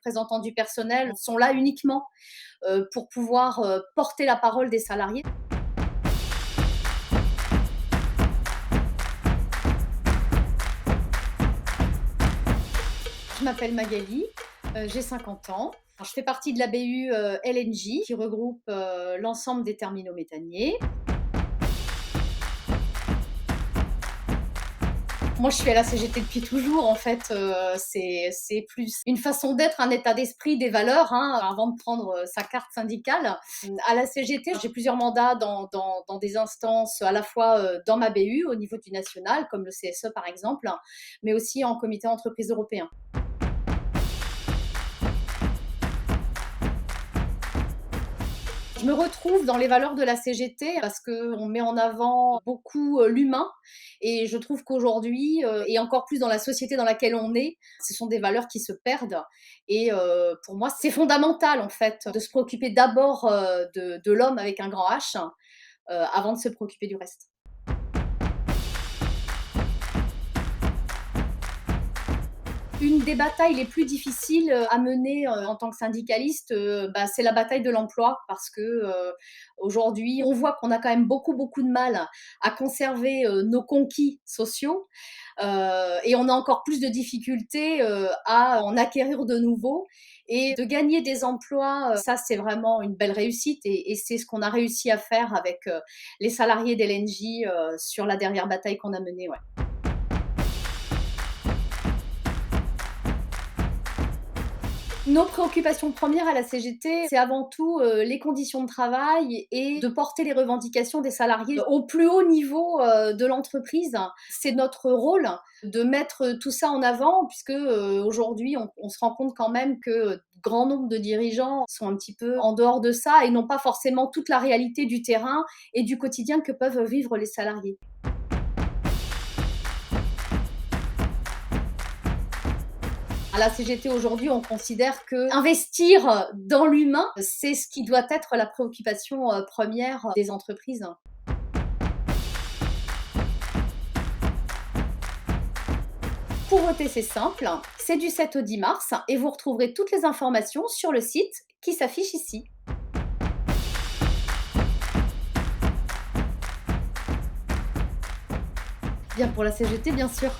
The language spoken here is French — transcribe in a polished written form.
représentants du personnel sont là uniquement pour pouvoir porter la parole des salariés. Je m'appelle Magali, j'ai 50 ans. Alors, je fais partie de la BU LNJ qui regroupe l'ensemble des terminaux méthaniers. Moi, je suis à la CGT depuis toujours. En fait, c'est plus une façon d'être, un état d'esprit, des valeurs, hein, avant de prendre sa carte syndicale. À la CGT, j'ai plusieurs mandats dans des instances, à la fois dans ma BU, au niveau du national, comme le CSE par exemple, mais aussi en comité entreprise européen. Je me retrouve dans les valeurs de la CGT parce qu'on met en avant beaucoup l'humain et je trouve qu'aujourd'hui, et encore plus dans la société dans laquelle on est, ce sont des valeurs qui se perdent et pour moi, c'est fondamental en fait de se préoccuper d'abord de l'homme avec un grand H avant de se préoccuper du reste. Une des batailles les plus difficiles à mener en tant que syndicaliste, c'est la bataille de l'emploi parce que aujourd'hui, on voit qu'on a quand même beaucoup, beaucoup de mal à conserver nos conquis sociaux et on a encore plus de difficultés à en acquérir de nouveaux. Et de gagner des emplois, ça c'est vraiment une belle réussite et c'est ce qu'on a réussi à faire avec les salariés d'LNJ sur la dernière bataille qu'on a menée. Ouais. Nos préoccupations premières à la CGT, c'est avant tout les conditions de travail et de porter les revendications des salariés au plus haut niveau de l'entreprise. C'est notre rôle de mettre tout ça en avant puisque aujourd'hui, on se rend compte quand même que grand nombre de dirigeants sont un petit peu en dehors de ça et n'ont pas forcément toute la réalité du terrain et du quotidien que peuvent vivre les salariés. À la CGT aujourd'hui, on considère que investir dans l'humain, c'est ce qui doit être la préoccupation première des entreprises. Pour voter, c'est simple, c'est du 7 au 10 mars et vous retrouverez toutes les informations sur le site qui s'affiche ici. Bien pour la CGT, bien sûr.